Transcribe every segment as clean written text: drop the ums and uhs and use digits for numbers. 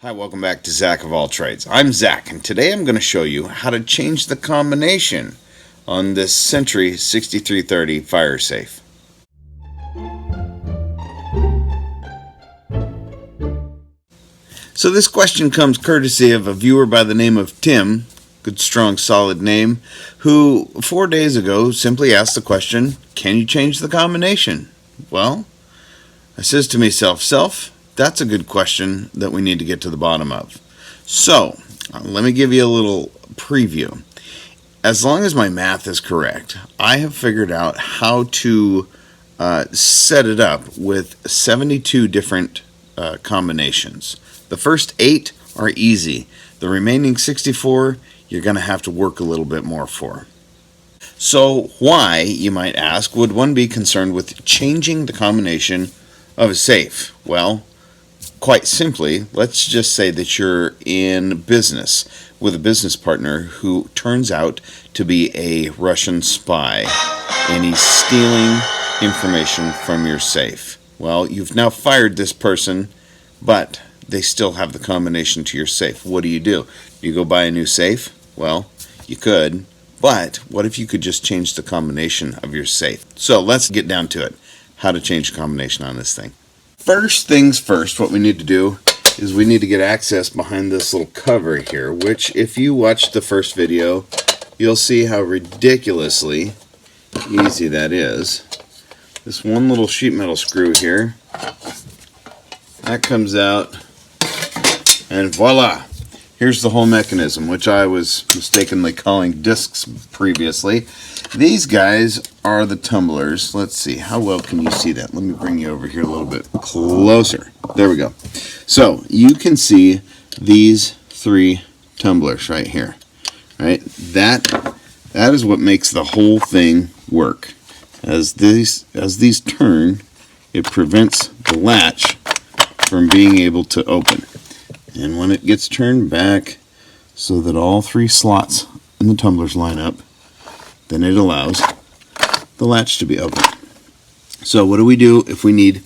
Hi, welcome back to Zack of All Trades. I'm Zack, and today I'm going to show you how to change the combination on this Sentry 6330 fire safe. So this question comes courtesy of a viewer by the name of Tim, good strong solid name, who 4 days ago simply asked the question, can you change the combination? Well, I says to myself, that's a good question that we need to get to the bottom of. So, let me give you a little preview. As long as my math is correct, I have figured out how to set it up with 72 different combinations. The first 8 are easy. The remaining 64, you're going to have to work a little bit more for. So, why, you might ask, would one be concerned with changing the combination of a safe? Well, quite simply, let's just say that you're in business with a business partner who turns out to be a Russian spy and he's stealing information from your safe. Well, you've now fired this person, but they still have the combination to your safe. What do? Do you go buy a new safe? Well, you could, but what if you could just change the combination of your safe? So let's get down to it. How to change the combination on this thing. First things first, what we need to do is we need to get access behind this little cover here, which if you watched the first video, you'll see how ridiculously easy that is. This one little sheet metal screw here, that comes out, and voila! Here's the whole mechanism, which I was mistakenly calling discs previously. These guys are the tumblers. Let's see, how well can you see that? Let me bring you over here a little bit closer. There we go. So you can see these 3 tumblers right here. Right? That is what makes the whole thing work. As these turn, it prevents the latch from being able to open. And when it gets turned back so that all 3 slots in the tumblers line up, then it allows the latch to be open. So what do we do if we need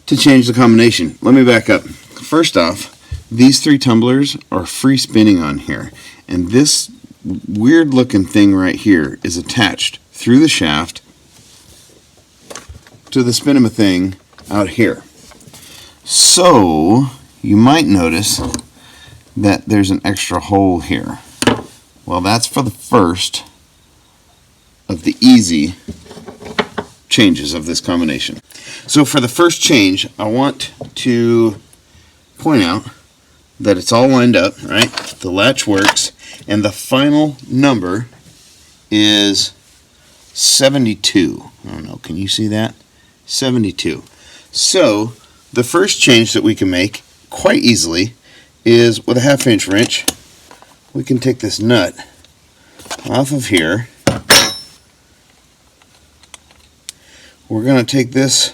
to change the combination? Let me back up. First off, these 3 tumblers are free spinning on here. And this weird looking thing right here is attached through the shaft to the spinema thing out here. So you might notice that there's an extra hole here. Well, that's for the first of the easy changes of this combination. So for the first change, I want to point out that it's all lined up, right? The latch works, and the final number is 72. I don't know, can you see that? 72. So the first change that we can make quite easily is with a 1/2 inch wrench. We can take this nut off of here. We're going to take this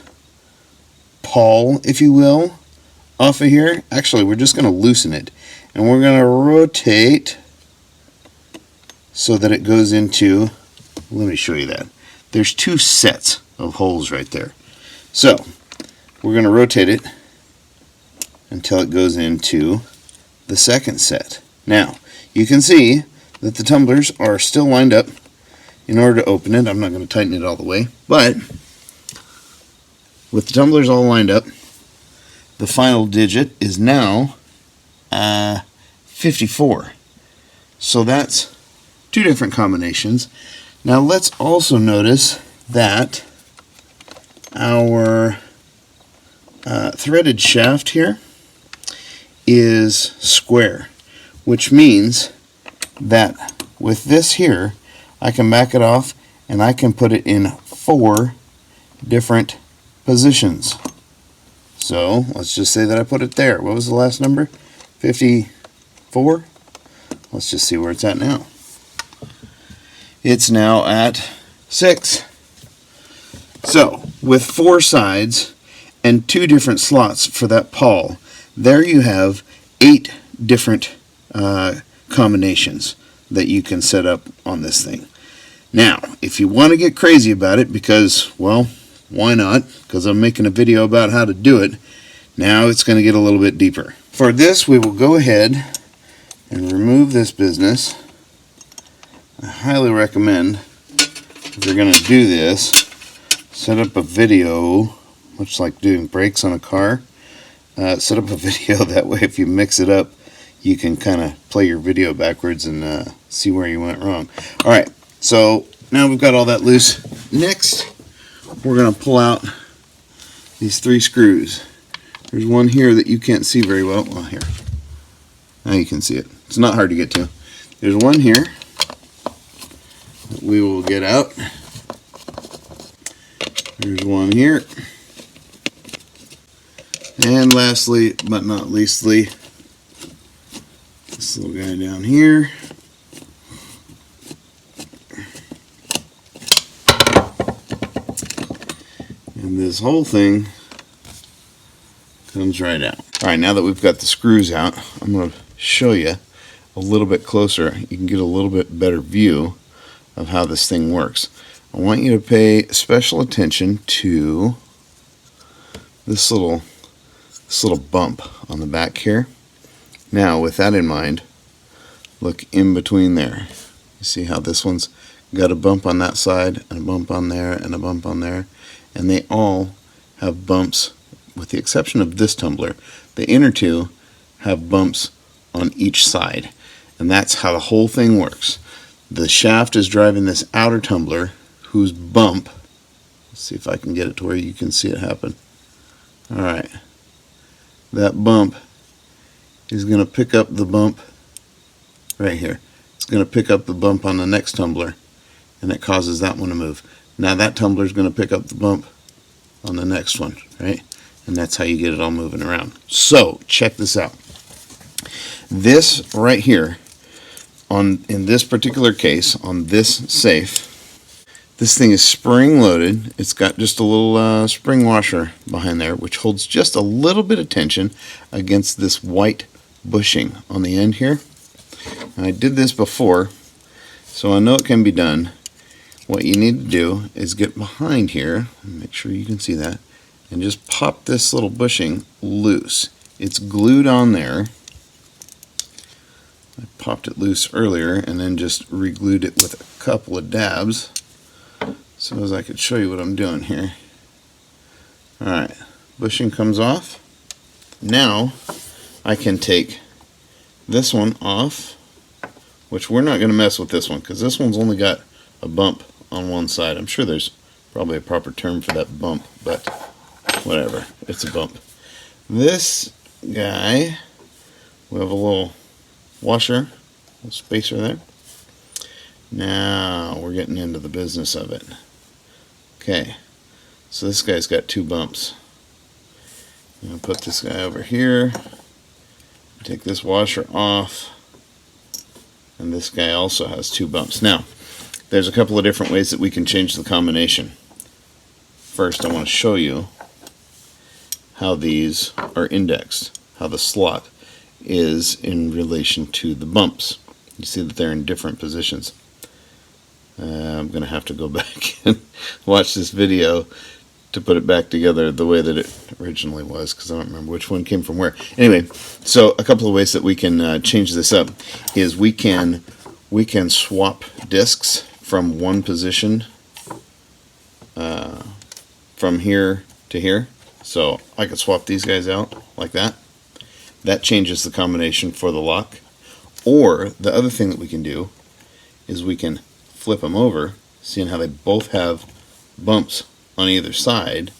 pawl, if you will, off of here. Actually, we're just going to loosen it, and we're going to rotate so that it goes into, let me show you that. There's 2 sets of holes right there. So we're going to rotate it until it goes into the second set. Now, you can see that the tumblers are still lined up. In order to open it, I'm not going to tighten it all the way, but with the tumblers all lined up, the final digit is now 54. So that's 2 different combinations. Now let's also notice that our threaded shaft here is square, which means that with this here, I can back it off and I can put it in 4 different positions. So let's just say that I put it there. What was the last number? 54? Let's just see where it's at now. It's now at 6. So with 4 sides and 2 different slots for that pawl, there you have 8 different combinations that you can set up on this thing. Now, if you want to get crazy about it, because, well, why not? Because I'm making a video about how to do it. Now it's going to get a little bit deeper. For this, we will go ahead and remove this business. I highly recommend, if you're going to do this, set up a video, much like doing brakes on a car. Set up a video, that way if you mix it up, you can kind of play your video backwards and see where you went wrong. Alright, so now we've got all that loose. Next, we're going to pull out these 3 screws. There's one here that you can't see very well. Well, here. Now you can see it. It's not hard to get to. There's one here that we will get out. There's one here. And lastly, but not leastly, this little guy down here. And this whole thing comes right out. Alright, now that we've got the screws out, I'm going to show you a little bit closer. You can get a little bit better view of how this thing works. I want you to pay special attention to this little bump on the back here. Now, with that in mind, look in between there. You see how this one's got a bump on that side, and a bump on there, and a bump on there, and they all have bumps, with the exception of this tumbler. The inner 2 have bumps on each side, and that's how the whole thing works. The shaft is driving this outer tumbler, whose bump, let's see if I can get it to where you can see it happen. Alright, that bump is going to pick up the bump right here. It's going to pick up the bump on the next tumbler, and it causes that one to move. Now that tumbler is going to pick up the bump on the next one, right? And that's how you get it all moving around. So, check this out. This right here, in this particular case, on this safe, this thing is spring loaded. It's got just a little spring washer behind there, which holds just a little bit of tension against this white bushing on the end here. I did this before, so I know it can be done. What you need to do is get behind here, make sure you can see that, and just pop this little bushing loose. It's glued on there. I popped it loose earlier and then just re-glued it with a couple of dabs so as I could show you what I'm doing here. Alright, bushing comes off. Now I can take this one off, which we're not going to mess with this one because this one's only got a bump on one side. I'm sure there's probably a proper term for that bump, but whatever, it's a bump. This guy, we have a little washer, a little spacer there. Now we're getting into the business of it. Okay, so this guy's got 2 bumps. I'm going to put this guy over here, take this washer off, and this guy also has 2 bumps. Now, there's a couple of different ways that we can change the combination. First, I want to show you how these are indexed, how the slot is in relation to the bumps. You see that they're in different positions. I'm going to have to go back and watch this video to put it back together the way that it originally was, because I don't remember which one came from where. Anyway, so a couple of ways that we can change this up is we can swap discs from one position from here to here. So I could swap these guys out like that. That changes the combination for the lock. Or the other thing that we can do is we can flip them over, seeing how they both have bumps on either side.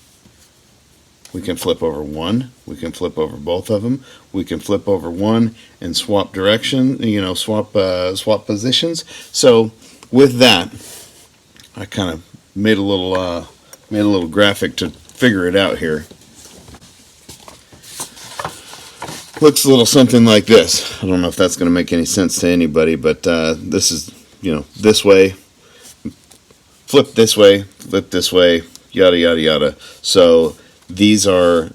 We can flip over one, we can flip over both of them, we can flip over one and swap direction, swap positions. So with that, I kind of made a little graphic to figure it out here. Looks a little something like this. I don't know if that's going to make any sense to anybody, but this is, this way, flip this way, yada yada yada. So these are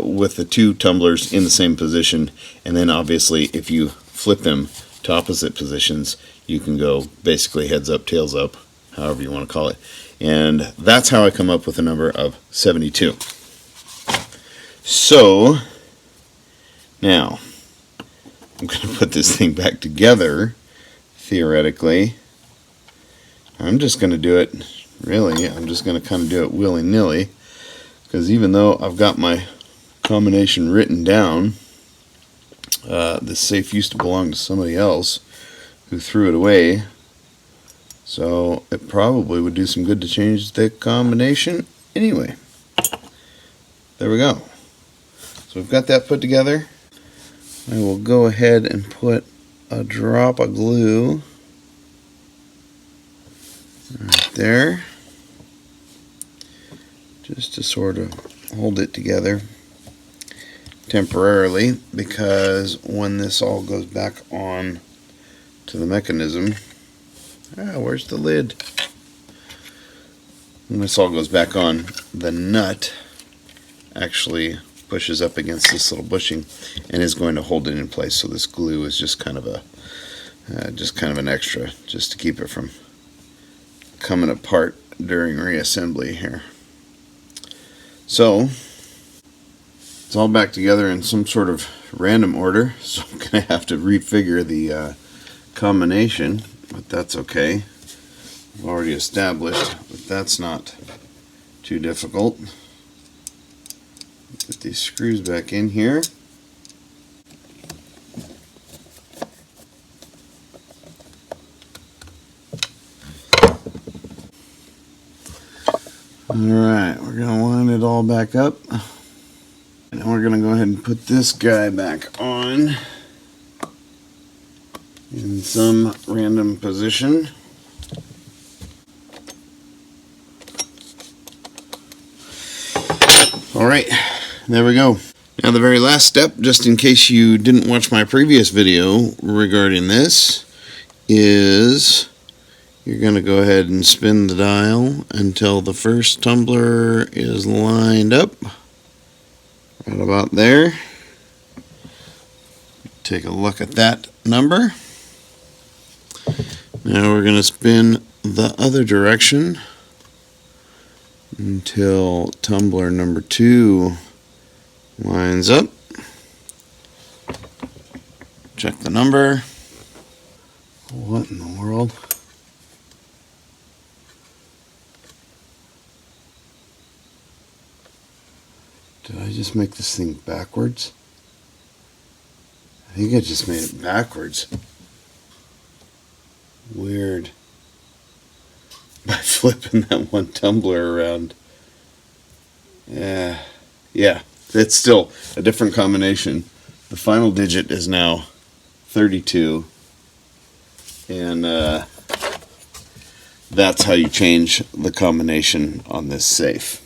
with the 2 tumblers in the same position, and then obviously if you flip them to opposite positions, you can go basically heads up, tails up, however you want to call it. And that's how I come up with the number of 72. So Now, I'm going to put this thing back together, theoretically. I'm just going to do it, really, I'm just going to kind of do it willy-nilly, because even though I've got my combination written down, this safe used to belong to somebody else who threw it away, so it probably would do some good to change the combination anyway. There we go. So we've got that put together. I will go ahead and put a drop of glue right there, just to sort of hold it together temporarily, because when this all goes back on to the mechanism, where's the lid? When this all goes back on, the nut actually pushes up against this little bushing and is going to hold it in place. So this glue is just kind of an extra, just to keep it from coming apart during reassembly here. So it's all back together in some sort of random order, so I'm going to have to refigure the combination, but that's okay. I've already established that that's not too difficult. Put these screws back in here. Alright, we're going to line it all back up. And we're going to go ahead and put this guy back on in some random position. Alright, there we go. Now the very last step, just in case you didn't watch my previous video regarding this, is you're going to go ahead and spin the dial until the first tumbler is lined up. Right about there. Take a look at that number. Now we're going to spin the other direction until tumbler number 2 lines up. Check the number. What in the world? Did I just make this thing backwards? I think I just made it backwards. Weird. By flipping that one tumbler around. Yeah, it's still a different combination. The final digit is now 32, and that's how you change the combination on this safe.